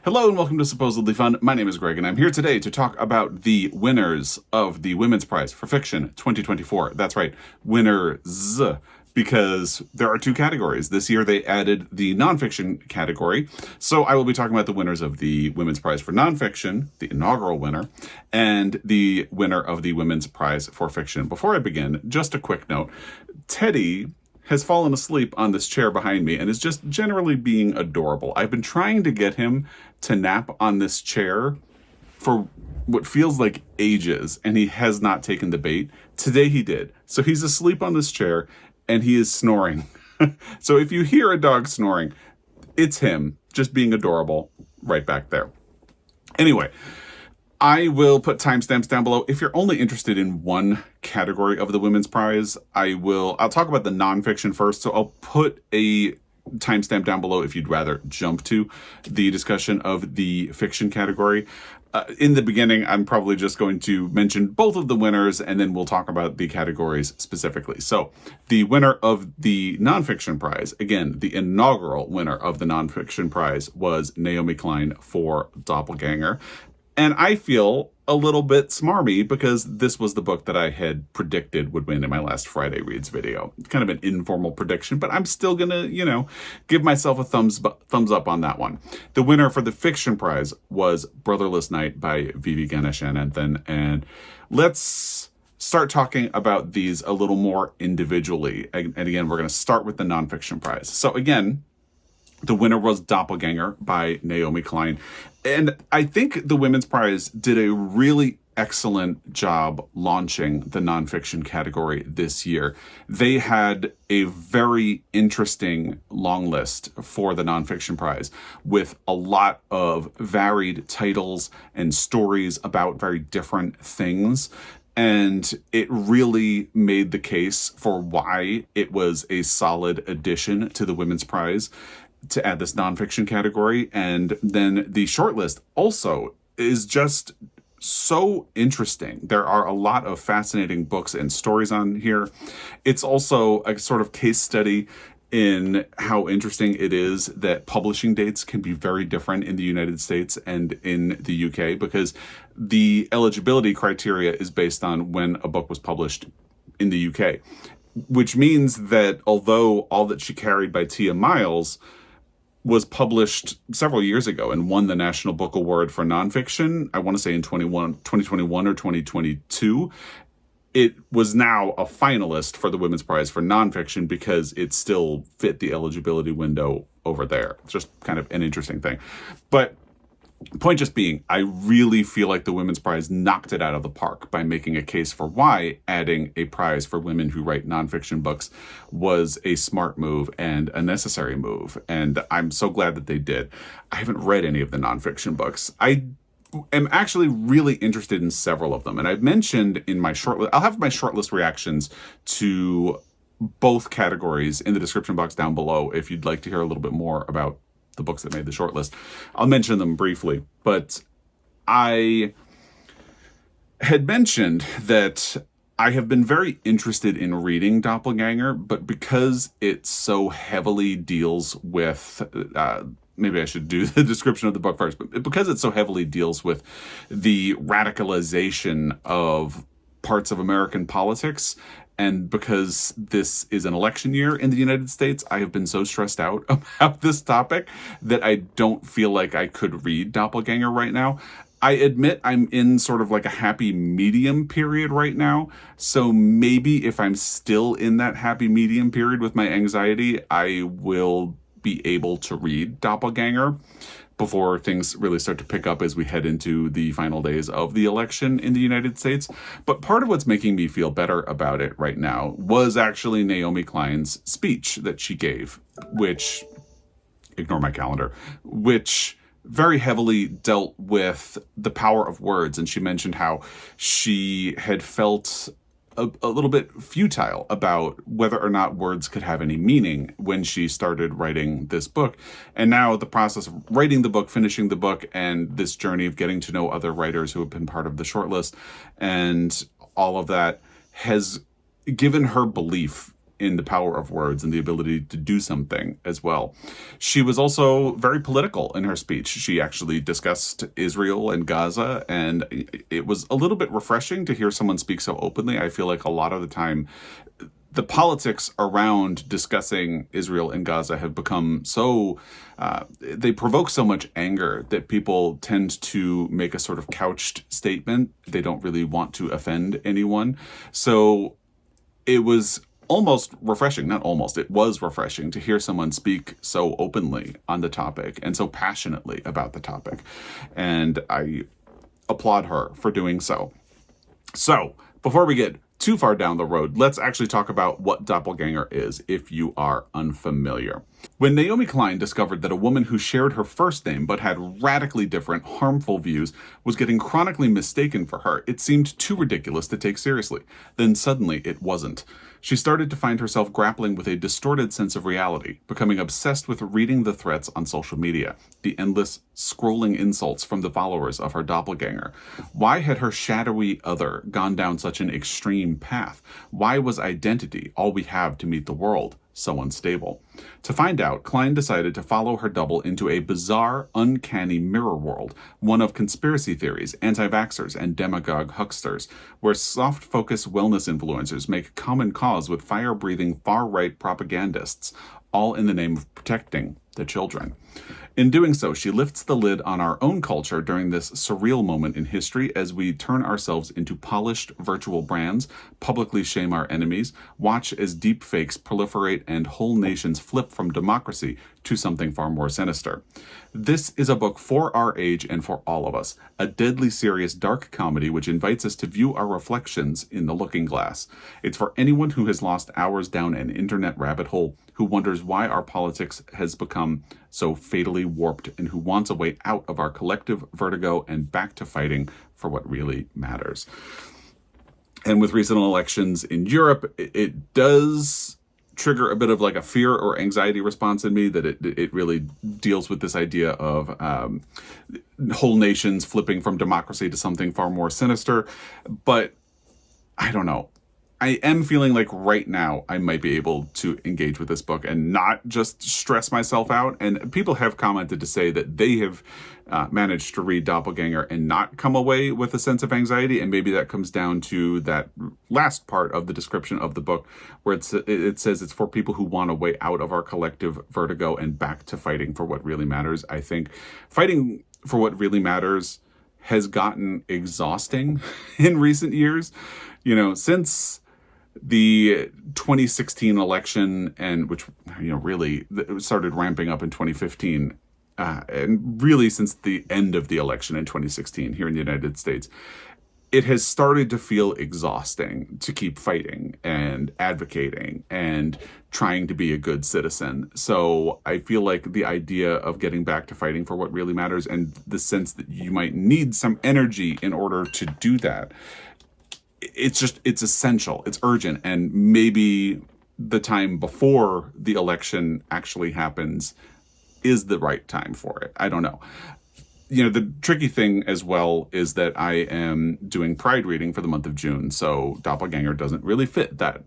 Hello and welcome to Supposedly Fun. My name is Greg and I'm here today to talk about the winners of the Women's Prize for Fiction 2024. That's right, winners, because there are two categories. This year they added the nonfiction category. So I will be talking about the winners of the Women's Prize for Nonfiction, the inaugural winner, and the winner of the Women's Prize for Fiction. Before I begin, just a quick note. Teddy has fallen asleep on this chair behind me and is just generally being adorable. I've been trying to get him to nap on this chair for what feels like ages, and he has not taken the bait. Today he did. So he's asleep on this chair and he is snoring. So if you hear a dog snoring, it's him just being adorable right back there. Anyway, I will put timestamps down below. If you're only interested in one category of the Women's Prize, I'll talk about the nonfiction first. So I'll put a timestamp down below if you'd rather jump to the discussion of the fiction category. In the beginning, I'm probably just going to mention both of the winners, and then we'll talk about the categories specifically. So the winner of the nonfiction prize, again, the inaugural winner of the nonfiction prize, was Naomi Klein for Doppelganger. And I feel a little bit smarmy because this was the book that I had predicted would win in my last Friday Reads video. It's kind of an informal prediction, but I'm still going to, give myself a thumbs up on that one. The winner for the fiction prize was Brotherless Night by Vivi Ganeshananthan. And let's start talking about these a little more individually. And again, we're going to start with the nonfiction prize. So again, the winner was Doppelganger by Naomi Klein. And I think the Women's Prize did a really excellent job launching the nonfiction category this year. They had a very interesting long list for the nonfiction prize with a lot of varied titles and stories about very different things. And it really made the case for why it was a solid addition to the Women's Prize to add this nonfiction category. And then the shortlist also is just so interesting. There are a lot of fascinating books and stories on here. It's also a sort of case study in how interesting it is that publishing dates can be very different in the United States and in the UK, because the eligibility criteria is based on when a book was published in the UK, which means that although All That She Carried by Tia Miles was published several years ago and won the National Book Award for nonfiction, I want to say in 2021 or 2022, it was now a finalist for the Women's Prize for Nonfiction because it still fit the eligibility window over there. It's just kind of an interesting thing. But point just being, I really feel like the Women's Prize knocked it out of the park by making a case for why adding a prize for women who write nonfiction books was a smart move and a necessary move. And I'm so glad that they did. I haven't read any of the nonfiction books. I am actually really interested in several of them. And I've mentioned in my shortlist, I'll have my shortlist reactions to both categories in the description box down below if you'd like to hear a little bit more about the books that made the shortlist. I'll mention them briefly, but I had mentioned that I have been very interested in reading Doppelganger, but because it so heavily deals with, maybe I should do the description of the book first, but because it so heavily deals with the radicalization of parts of American politics, and because this is an election year in the United States, I have been so stressed out about this topic that I don't feel like I could read Doppelganger right now. I admit I'm in sort of like a happy medium period right now. So maybe if I'm still in that happy medium period with my anxiety, I will be able to read Doppelganger before things really start to pick up as we head into the final days of the election in the United States. But part of what's making me feel better about it right now was actually Naomi Klein's speech that she gave, which, ignore my calendar, which very heavily dealt with the power of words. And she mentioned how she had felt a little bit futile about whether or not words could have any meaning when she started writing this book. And now the process of writing the book, finishing the book, and this journey of getting to know other writers who have been part of the shortlist and all of that has given her belief in the power of words and the ability to do something as well. She was also very political in her speech. She actually discussed Israel and Gaza, and it was a little bit refreshing to hear someone speak so openly. I feel like a lot of the time, the politics around discussing Israel and Gaza have become so, they provoke so much anger that people tend to make a sort of couched statement. They don't really want to offend anyone. So it was almost refreshing, not almost, it was refreshing to hear someone speak so openly on the topic and so passionately about the topic. And I applaud her for doing so. So before we get too far down the road, let's actually talk about what doppelganger is if you are unfamiliar. When Naomi Klein discovered that a woman who shared her first name but had radically different, harmful views was getting chronically mistaken for her, it seemed too ridiculous to take seriously. Then suddenly it wasn't. She started to find herself grappling with a distorted sense of reality, becoming obsessed with reading the threats on social media, the endless scrolling insults from the followers of her doppelganger. Why had her shadowy other gone down such an extreme path? Why was identity all we have to meet the world? So unstable. To find out, Klein decided to follow her double into a bizarre, uncanny mirror world, one of conspiracy theories, anti-vaxxers, and demagogue hucksters, where soft-focus wellness influencers make common cause with fire-breathing far-right propagandists, all in the name of protecting the children. In doing so, she lifts the lid on our own culture during this surreal moment in history as we turn ourselves into polished virtual brands, publicly shame our enemies, watch as deep fakes proliferate and whole nations flip from democracy to something far more sinister. This is a book for our age and for all of us, a deadly serious dark comedy which invites us to view our reflections in the looking glass. It's for anyone who has lost hours down an internet rabbit hole, who wonders why our politics has become so fatally warped, and who wants a way out of our collective vertigo and back to fighting for what really matters. And with recent elections in Europe, it does trigger a bit of like a fear or anxiety response in me, that it really deals with this idea of whole nations flipping from democracy to something far more sinister. But I don't know. I am feeling like right now I might be able to engage with this book and not just stress myself out. And people have commented to say that they have managed to read Doppelganger and not come away with a sense of anxiety. And maybe that comes down to that last part of the description of the book, where it says it's for people who want a way out of our collective vertigo and back to fighting for what really matters. I think fighting for what really matters has gotten exhausting in recent years. You know, since the 2016 election, and which, you know, really started ramping up in 2015, and really since the end of the election in 2016 here in the United States, it has started to feel exhausting to keep fighting and advocating and trying to be a good citizen. So I feel like the idea of getting back to fighting for what really matters, and the sense that you might need some energy in order to do that, it's essential, it's urgent, and maybe the time before the election actually happens is the right time for it. I don't know. You know, the tricky thing as well is that I am doing Pride reading for the month of June, so Doppelganger doesn't really fit that.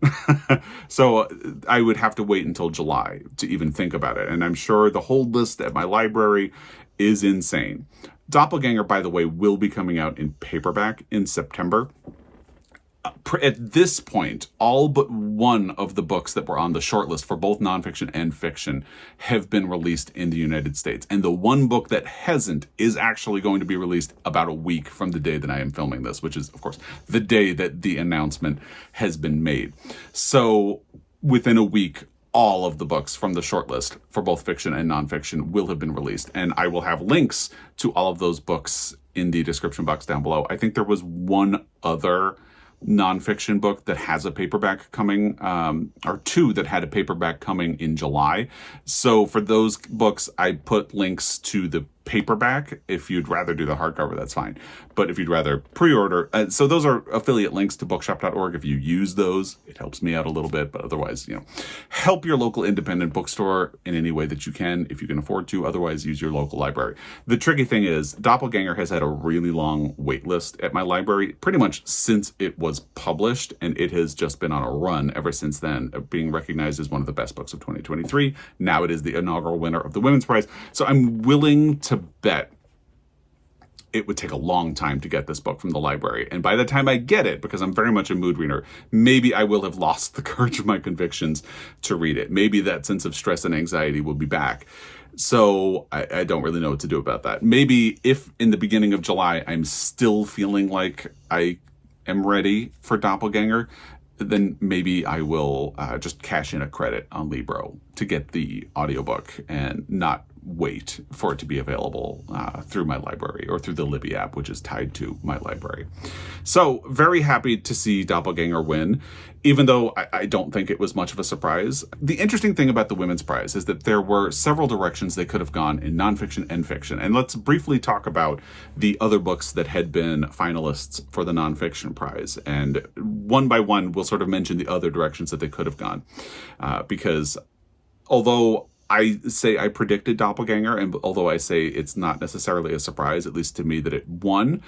So I would have to wait until July to even think about it, and I'm sure the whole list at my library is insane. Doppelganger, by the way, will be coming out in paperback in September. At this point, all but one of the books that were on the shortlist for both nonfiction and fiction have been released in the United States. And the one book that hasn't is actually going to be released about a week from the day that I am filming this, which is, of course, the day that the announcement has been made. So within a week, all of the books from the shortlist for both fiction and nonfiction will have been released. And I will have links to all of those books in the description box down below. I think there was one other nonfiction book that has a paperback coming, or two that had a paperback coming in July. So for those books, I put links to the paperback. If you'd rather do the hardcover, that's fine. But if you'd rather pre-order, so those are affiliate links to bookshop.org. If you use those, it helps me out a little bit. But otherwise, help your local independent bookstore in any way that you can, if you can afford to. Otherwise, use your local library. The tricky thing is, Doppelganger has had a really long wait list at my library, pretty much since it was published, and it has just been on a run ever since then, being recognized as one of the best books of 2023. Now it is the inaugural winner of the Women's Prize. So I'm willing to bet it would take a long time to get this book from the library. And by the time I get it, because I'm very much a mood reader, maybe I will have lost the courage of my convictions to read it. Maybe that sense of stress and anxiety will be back. So I don't really know what to do about that. Maybe if in the beginning of July I'm still feeling like I am ready for Doppelganger, then maybe I will just cash in a credit on Libro to get the audiobook and not wait for it to be available through my library or through the Libby app, which is tied to my library. So very happy to see Doppelganger win, even though I don't think it was much of a surprise. The interesting thing about the Women's Prize is that there were several directions they could have gone in nonfiction and fiction. And let's briefly talk about the other books that had been finalists for the Nonfiction Prize. And one by one, we'll sort of mention the other directions that they could have gone. Because although I say I predicted Doppelganger, and although I say it's not necessarily a surprise, at least to me, that it won,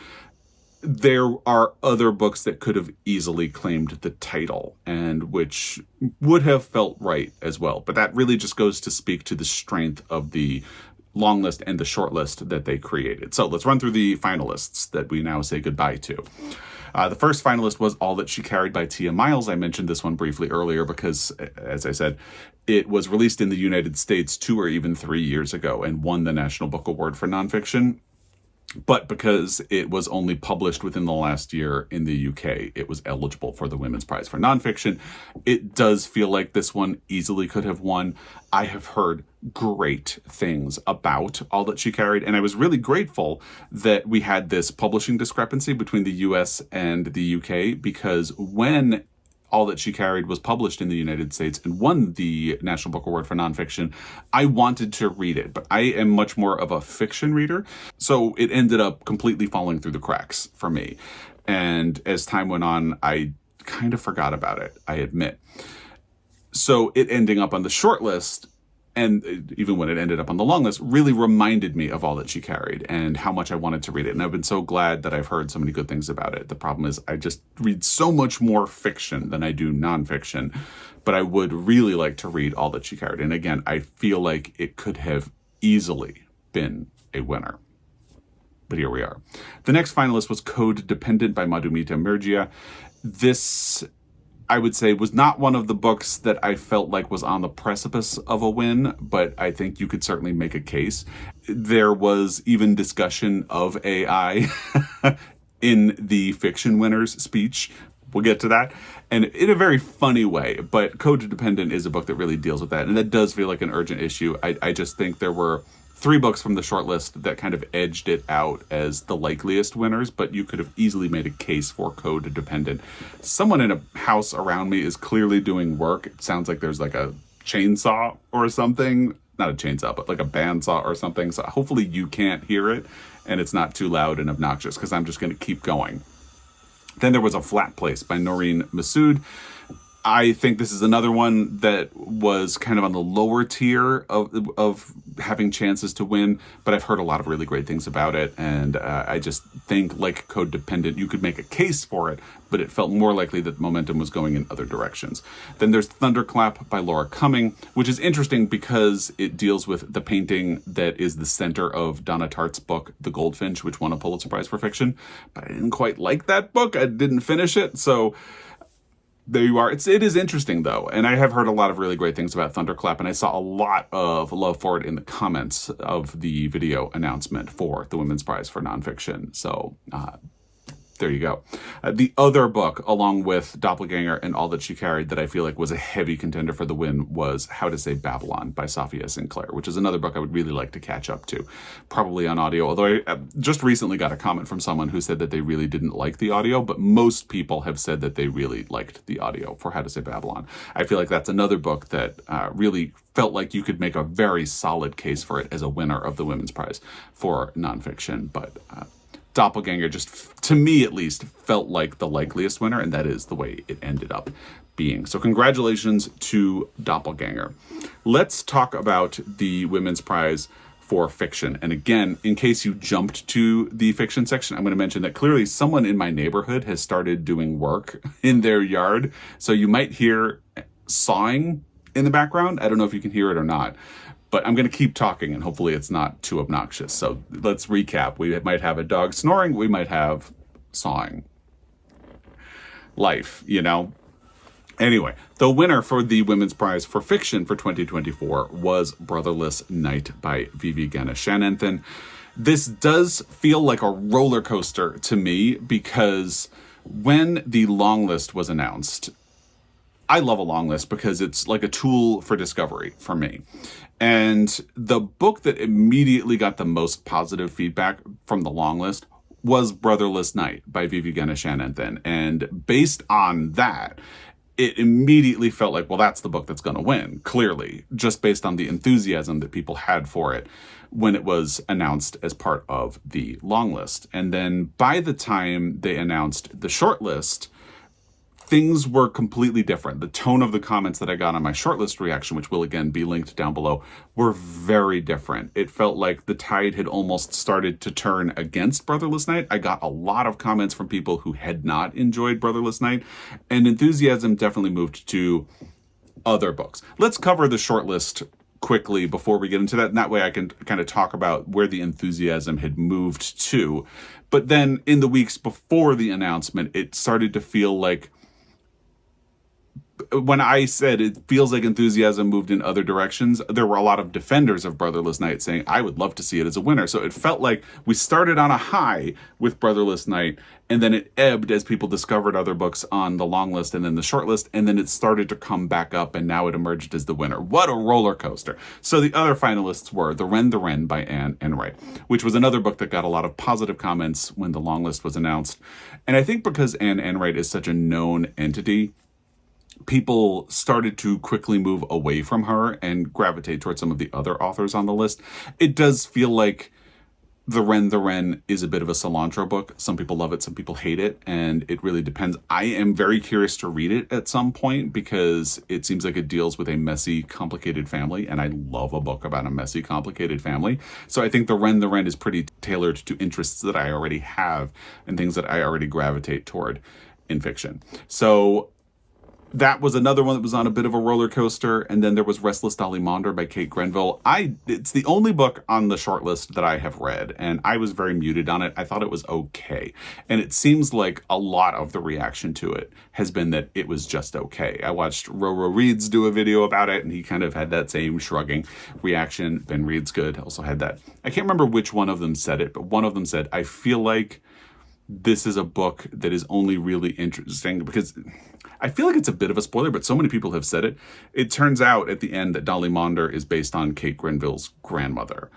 there are other books that could have easily claimed the title, and which would have felt right as well. But that really just goes to speak to the strength of the long list and the short list that they created. So let's run through the finalists that we now say goodbye to. The first finalist was All That She Carried by Tia Miles. I mentioned this one briefly earlier because, as I said, it was released in the United States 2 or even 3 years ago and won the National Book Award for Nonfiction. But because it was only published within the last year in the UK, it was eligible for the Women's Prize for Nonfiction. It does feel like this one easily could have won. I have heard great things about All That She Carried, and I was really grateful that we had this publishing discrepancy between the US and the UK, because when All That She Carried was published in the United States and won the National Book Award for Nonfiction, I wanted to read it, but I am much more of a fiction reader, so it ended up completely falling through the cracks for me. And as time went on, I kind of forgot about it, I admit. So it ending up on the short list, and even when it ended up on the long list, really reminded me of All That She Carried and how much I wanted to read it. And I've been so glad that I've heard so many good things about it. The problem is I just read so much more fiction than I do nonfiction, but I would really like to read All That She Carried. And again, I feel like it could have easily been a winner. But here we are. The next finalist was Code Dependent by Madhumita Murgia. This, I would say, was not one of the books that I felt like was on the precipice of a win, but I think you could certainly make a case. There was even discussion of AI in the fiction winner's speech. We'll get to that. And in a very funny way, but Code Dependent is a book that really deals with that. And that does feel like an urgent issue. I just think there were 3 books from the shortlist that kind of edged it out as the likeliest winners, but you could have easily made a case for Code Dependent. Someone in a house around me is clearly doing work. It sounds like there's like a chainsaw or something. Not a chainsaw, but like a bandsaw or something. So hopefully you can't hear it and it's not too loud and obnoxious, because I'm just going to keep going. Then there was A Flat Place by Noreen Masood. I think this is another one that was kind of on the lower tier of having chances to win, but I've heard a lot of really great things about it, and I just think, like Code Dependent, you could make a case for it, but it felt more likely that momentum was going in other directions. Then there's Thunderclap by Laura Cumming, which is interesting because it deals with the painting that is the center of Donna Tartt's book, The Goldfinch, which won a Pulitzer Prize for Fiction, but I didn't quite like that book. I didn't finish it, so there you are. It is interesting, though, and I have heard a lot of really great things about Thunderclap, and I saw a lot of love for it in the comments of the video announcement for the Women's Prize for Nonfiction. So there you go. The other book, along with Doppelganger and All That She Carried, that I feel like was a heavy contender for the win was How to Save Babylon by Safia Sinclair, which is another book I would really like to catch up to, probably on audio. Although I just recently got a comment from someone who said that they really didn't like the audio, but most people have said that they really liked the audio for How to Save Babylon. I feel like that's another book that really felt like you could make a very solid case for it as a winner of the Women's Prize for nonfiction, but Doppelganger just, to me at least, felt like the likeliest winner, and that is the way it ended up being. So congratulations to Doppelganger. Let's talk about the Women's Prize for fiction. And again, in case you jumped to the fiction section, I'm going to mention that clearly someone in my neighborhood has started doing work in their yard. So you might hear sawing in the background. I don't know if you can hear it or not. But I'm going to keep talking, and hopefully it's not too obnoxious. So let's recap. We might have a dog snoring. We might have sawing. Life, you know? Anyway, the winner for the Women's Prize for Fiction for 2024 was Brotherless Night by Vivi Ganeshananthan. This does feel like a roller coaster to me because when the long list was announced, I love a long list because it's like a tool for discovery for me. And the book that immediately got the most positive feedback from the long list was Brotherless Night by Vivi Ganeshananthan. And based on that, it immediately felt like, well, that's the book that's going to win, clearly, just based on the enthusiasm that people had for it when it was announced as part of the long list. And then by the time they announced the short list, things were completely different. The tone of the comments that I got on my shortlist reaction, which will again be linked down below, were very different. It felt like the tide had almost started to turn against Brotherless Night. I got a lot of comments from people who had not enjoyed Brotherless Night, and enthusiasm definitely moved to other books. Let's cover the shortlist quickly before we get into that, and that way I can kind of talk about where the enthusiasm had moved to. But then in the weeks before the announcement, it started to feel like, when I said it feels like enthusiasm moved in other directions, there were a lot of defenders of Brotherless Night saying, I would love to see it as a winner. So it felt like we started on a high with Brotherless Night, and then it ebbed as people discovered other books on the long list and then the short list, and then it started to come back up, and now it emerged as the winner. What a roller coaster. So the other finalists were The Wren by Anne Enright, which was another book that got a lot of positive comments when the long list was announced. And I think because Anne Enright is such a known entity, people started to quickly move away from her and gravitate towards some of the other authors on the list. It does feel like The Wren is a bit of a cilantro book. Some people love it, some people hate it, and it really depends. I am very curious to read it at some point because it seems like it deals with a messy, complicated family, and I love a book about a messy, complicated family. So I think The Wren is pretty tailored to interests that I already have and things that I already gravitate toward in fiction. So that was another one that was on a bit of a roller coaster. And then there was Restless Dolly Maunder by Kate Grenville. It's the only book on the shortlist that I have read, and I was very muted on it. I thought it was okay. And it seems like a lot of the reaction to it has been that it was just okay. I watched Roro Reeds do a video about it, and he kind of had that same shrugging reaction. Ben Reedsgood also had that. I can't remember which one of them said it, but one of them said, I feel like this is a book that is only really interesting because I feel like it's a bit of a spoiler, but so many people have said it. It turns out at the end that Dolly Maunder is based on Kate Grenville's grandmother.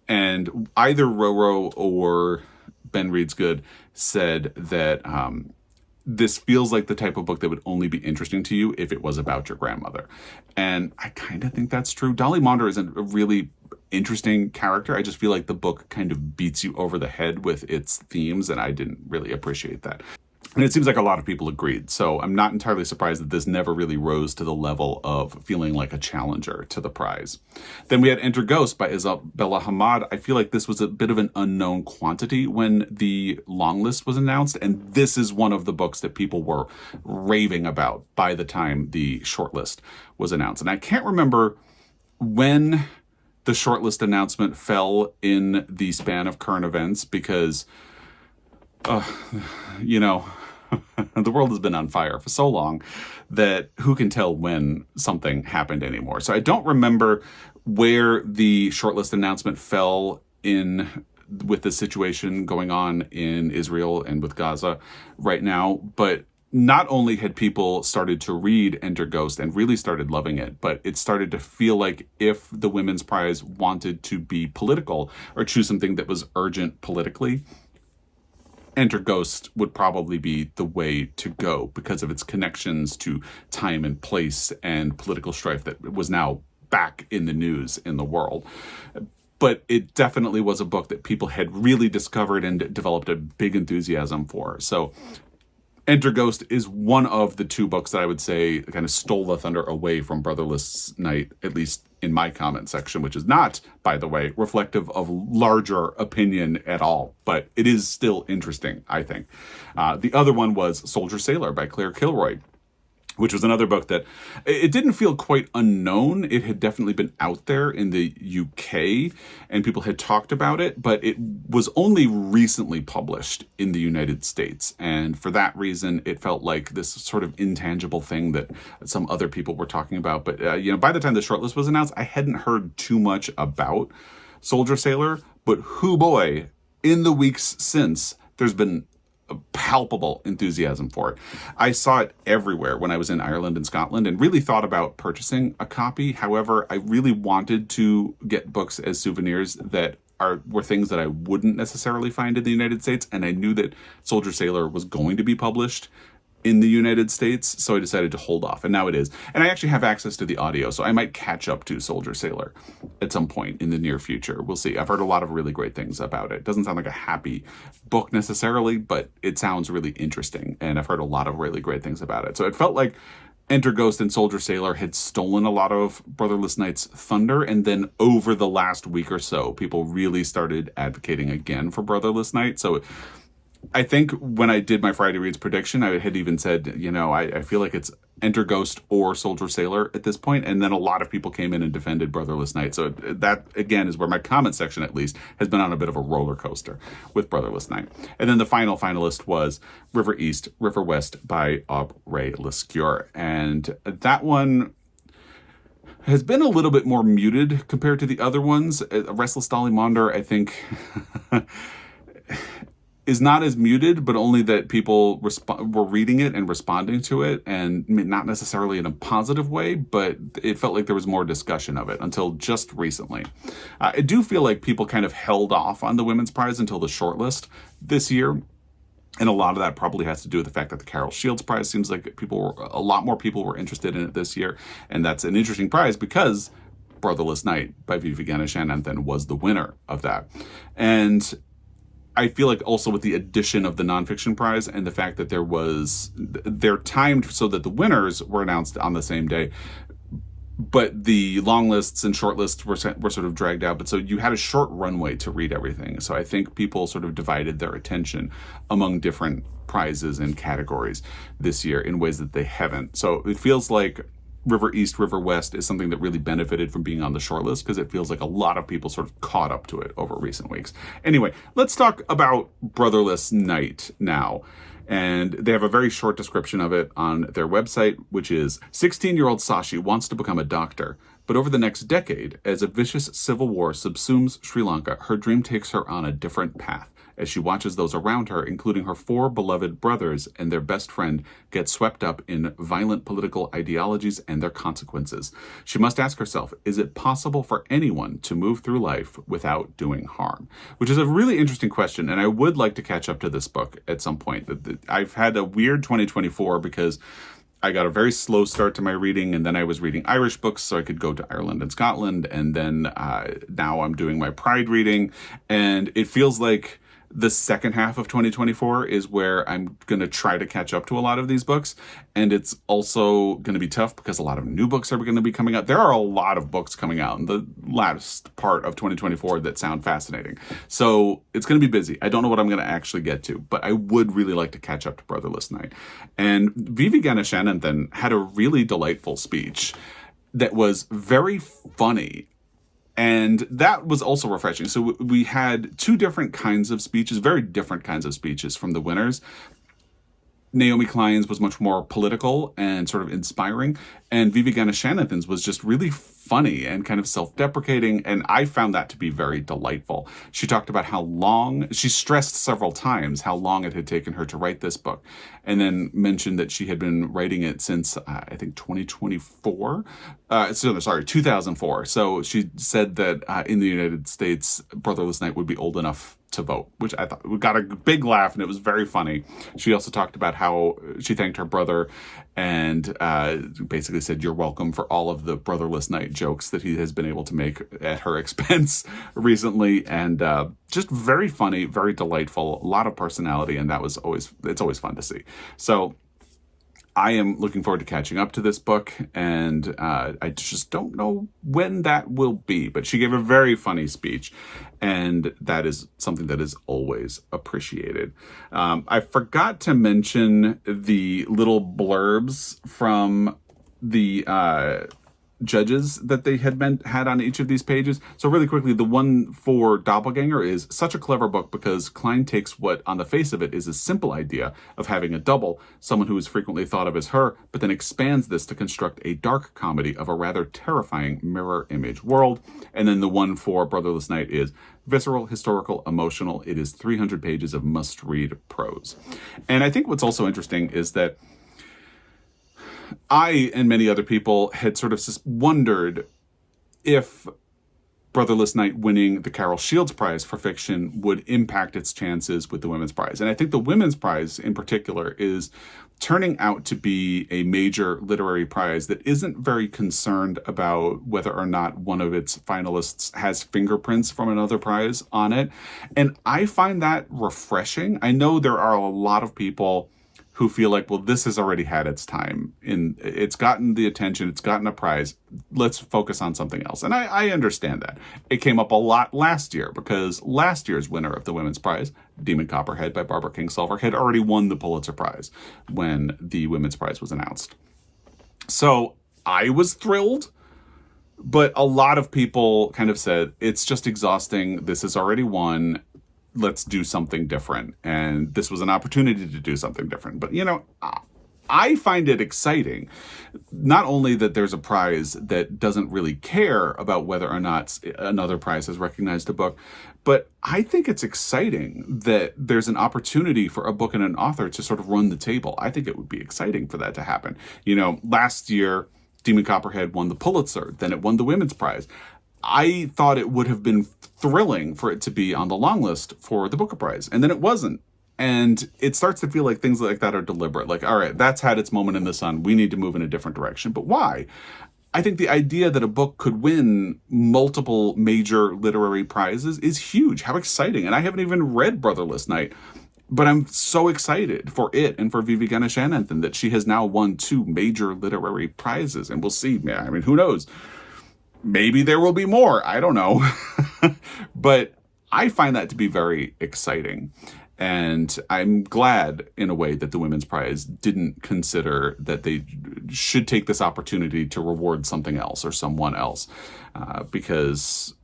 And either Roro or Ben Reedsgood said that this feels like the type of book that would only be interesting to you if it was about your grandmother. And I kind of think that's true. Dolly Maunder isn't a really interesting character. I just feel like the book kind of beats you over the head with its themes, and I didn't really appreciate that. And it seems like a lot of people agreed. So I'm not entirely surprised that this never really rose to the level of feeling like a challenger to the prize. Then we had Enter Ghost by Isabella Hamad. I feel like this was a bit of an unknown quantity when the long list was announced. And this is one of the books that people were raving about by the time the short list was announced. And I can't remember when the shortlist announcement fell in the span of current events because, the world has been on fire for so long that who can tell when something happened anymore. So I don't remember where the shortlist announcement fell in with the situation going on in Israel and with Gaza right now. But not only had people started to read Enter Ghost and really started loving it, but it started to feel like if the Women's Prize wanted to be political or choose something that was urgent politically, Enter Ghost would probably be the way to go because of its connections to time and place and political strife that was now back in the news in the world. But it definitely was a book that people had really discovered and developed a big enthusiasm for. So Enter Ghost is one of the two books that I would say kind of stole the thunder away from Brotherless Night, at least in my comment section, which is not, by the way, reflective of larger opinion at all, but it is still interesting, I think. The other one was Soldier Sailor by Claire Kilroy, which was another book that it didn't feel quite unknown. It had definitely been out there in the UK and people had talked about it, but it was only recently published in the United States. And for that reason, it felt like this sort of intangible thing that some other people were talking about. But, by the time the shortlist was announced, I hadn't heard too much about Soldier Sailor, but hoo boy, in the weeks since, there's been palpable enthusiasm for it. I saw it everywhere when I was in Ireland and Scotland and really thought about purchasing a copy. However, I really wanted to get books as souvenirs that were things that I wouldn't necessarily find in the United States, and I knew that Soldier Sailor was going to be published in the United States, so I decided to hold off, and now it is. And I actually have access to the audio, so I might catch up to Soldier Sailor at some point in the near future. We'll see. I've heard a lot of really great things about it. Doesn't sound like a happy book necessarily, but it sounds really interesting, and I've heard a lot of really great things about it. So it felt like Enter Ghost and Soldier Sailor had stolen a lot of Brotherless Night's thunder, and then over the last week or so, people really started advocating again for Brotherless Night. So I think when I did my Friday Reads prediction, I had even said, I feel like it's Enter Ghost or Soldier Sailor at this point. And then a lot of people came in and defended Brotherless Night. So that, again, is where my comment section, at least, has been on a bit of a roller coaster with Brotherless Night. And then the final finalist was River East, River West by Aubrey Lescure. And that one has been a little bit more muted compared to the other ones. Restless Dolly Maunder, I think... is not as muted, but only that people were reading it and responding to it, and not necessarily in a positive way, but it felt like there was more discussion of it until just recently. I do feel like people kind of held off on the Women's Prize until the shortlist this year, and a lot of that probably has to do with the fact that the Carol Shields Prize seems like a lot more people were interested in it this year, and that's an interesting prize because Brotherless Night by Vivi Ganeshan was the winner of that. And I feel like also with the addition of the Nonfiction Prize and the fact that they're timed so that the winners were announced on the same day, but the long lists and short lists were sort of dragged out. But so you had a short runway to read everything. So I think people sort of divided their attention among different prizes and categories this year in ways that they haven't. So it feels like River East, River West is something that really benefited from being on the shortlist because it feels like a lot of people sort of caught up to it over recent weeks. Anyway, let's talk about Brotherless Night now. And they have a very short description of it on their website, which is 16-year-old Sashi wants to become a doctor. But over the next decade, as a vicious civil war subsumes Sri Lanka, her dream takes her on a different path. As she watches those around her, including her 4 beloved brothers and their best friend, get swept up in violent political ideologies and their consequences. She must ask herself, is it possible for anyone to move through life without doing harm? Which is a really interesting question, and I would like to catch up to this book at some point. I've had a weird 2024 because I got a very slow start to my reading, and then I was reading Irish books so I could go to Ireland and Scotland, and then now I'm doing my Pride reading, and it feels like the second half of 2024 is where I'm going to try to catch up to a lot of these books. And it's also going to be tough because a lot of new books are going to be coming out. There are a lot of books coming out in the last part of 2024 that sound fascinating. So it's going to be busy. I don't know what I'm going to actually get to, but I would really like to catch up to Brotherless Night. And Vivi Ganeshan had a really delightful speech that was very funny. And that was also refreshing. So we had 2 different kinds of speeches, very different kinds of speeches from the winners. Naomi Klein's was much more political and sort of inspiring, and Vivi Ganeshananthan's was just really funny and kind of self-deprecating, and I found that to be very delightful. She talked about how long, she stressed several times how long it had taken her to write this book, and then mentioned that she had been writing it since, I think, 2024? 2004. So she said that in the United States, Brotherless Night would be old enough to vote, which I thought we got a big laugh, and it was very funny. She also talked about how she thanked her brother and basically said, "You're welcome" for all of the Brotherless Night jokes that he has been able to make at her expense recently, and just very funny, very delightful, a lot of personality, and it's always fun to see. So I am looking forward to catching up to this book, and I just don't know when that will be. But she gave a very funny speech, and that is something that is always appreciated. I forgot to mention the little blurbs from the judges that they had on each of these pages. So really quickly, the one for Doppelganger is such a clever book because Klein takes what on the face of it is a simple idea of having a double, someone who is frequently thought of as her, but then expands this to construct a dark comedy of a rather terrifying mirror image world. And then the one for Brotherless Night is visceral, historical, emotional. It is 300 pages of must-read prose. And I think what's also interesting is that I and many other people had sort of wondered if Brotherless Night winning the Carol Shields Prize for fiction would impact its chances with the Women's Prize. And I think the Women's Prize in particular is turning out to be a major literary prize that isn't very concerned about whether or not one of its finalists has fingerprints from another prize on it. And I find that refreshing. I know there are a lot of people who feel like, well, this has already had its time. It's gotten the attention, it's gotten a prize. Let's focus on something else. And I understand that. It came up a lot last year because last year's winner of the Women's Prize, Demon Copperhead by Barbara Kingsolver, had already won the Pulitzer Prize when the Women's Prize was announced. So I was thrilled, but a lot of people kind of said, it's just exhausting. This has already won. Let's do something different. And this was an opportunity to do something different. But, I find it exciting, not only that there's a prize that doesn't really care about whether or not another prize has recognized a book, but I think it's exciting that there's an opportunity for a book and an author to sort of run the table. I think it would be exciting for that to happen. Last year, Demon Copperhead won the Pulitzer, then it won the Women's Prize. I thought it would have been thrilling for it to be on the long list for the Booker Prize, and then it wasn't. And it starts to feel like things like that are deliberate. Like, all right, that's had its moment in the sun. We need to move in a different direction. But why? I think the idea that a book could win multiple major literary prizes is huge. How exciting. And I haven't even read Brotherless Night, but I'm so excited for it and for Vivi Ganeshananthan that she has now won 2 major literary prizes. And we'll see. I mean, who knows? Maybe there will be more. I don't know. But I find that to be very exciting. And I'm glad, in a way, that the Women's Prize didn't consider that they should take this opportunity to reward something else or someone else. Because,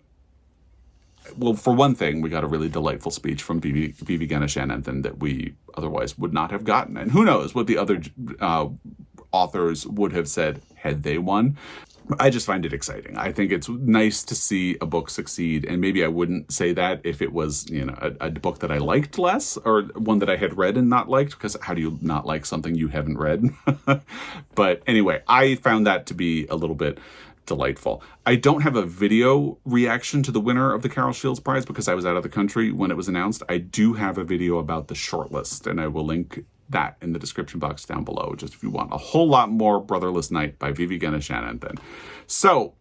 well, for one thing, we got a really delightful speech from Vivi Ganeshananthan that we otherwise would not have gotten. And who knows what the other authors would have said had they won. I just find it exciting. I think it's nice to see a book succeed, and maybe I wouldn't say that if it was, a book that I liked less or one that I had read and not liked, because how do you not like something you haven't read? But anyway, I found that to be a little bit delightful. I don't have a video reaction to the winner of the Carol Shields Prize because I was out of the country when it was announced. I do have a video about the shortlist, and I will link that in the description box down below, just if you want a whole lot more Brotherless Night by Vivi Ganeshananthan. So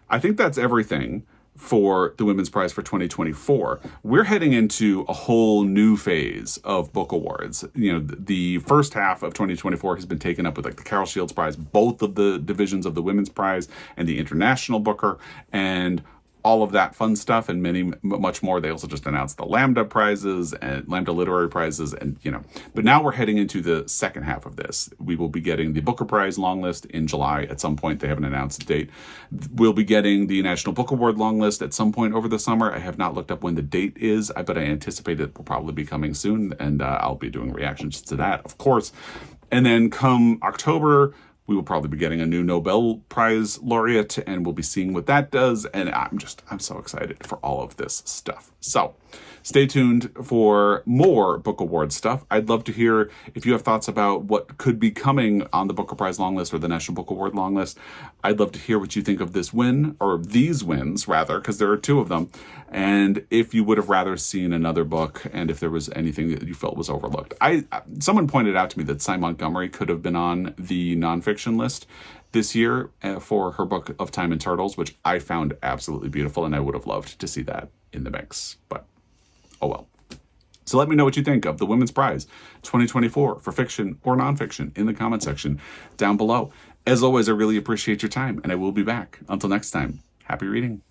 I think that's everything for the Women's Prize for 2024. We're heading into a whole new phase of book awards. The first half of 2024 has been taken up with the Carol Shields Prize, both of the divisions of the Women's Prize and the International Booker, and all of that fun stuff and much more. They also just announced the Lambda prizes and Lambda literary prizes, and but now we're heading into the second half of this. We will be getting the Booker Prize long list in July at some point. They haven't announced a date. We'll be getting the National Book Award long list at some point over the summer. I have not looked up when the date is, but I anticipate it will probably be coming soon, and I'll be doing reactions to that, of course. And then come October, we will probably be getting a new Nobel Prize laureate, and we'll be seeing what that does. And I'm so excited for all of this stuff. So stay tuned for more book award stuff. I'd love to hear if you have thoughts about what could be coming on the Booker Prize long list or the National Book Award long list. I'd love to hear what you think of this win, or these wins rather, because there are two of them. And if you would have rather seen another book, and if there was anything that you felt was overlooked. Someone pointed out to me that Cy Montgomery could have been on the nonfiction list this year for her book of Time and Turtles, which I found absolutely beautiful, and I would have loved to see that in the mix. But oh well. So let me know what you think of the Women's Prize 2024 for fiction or nonfiction in the comment section down below. As always, I really appreciate your time, and I will be back. Until next time, happy reading.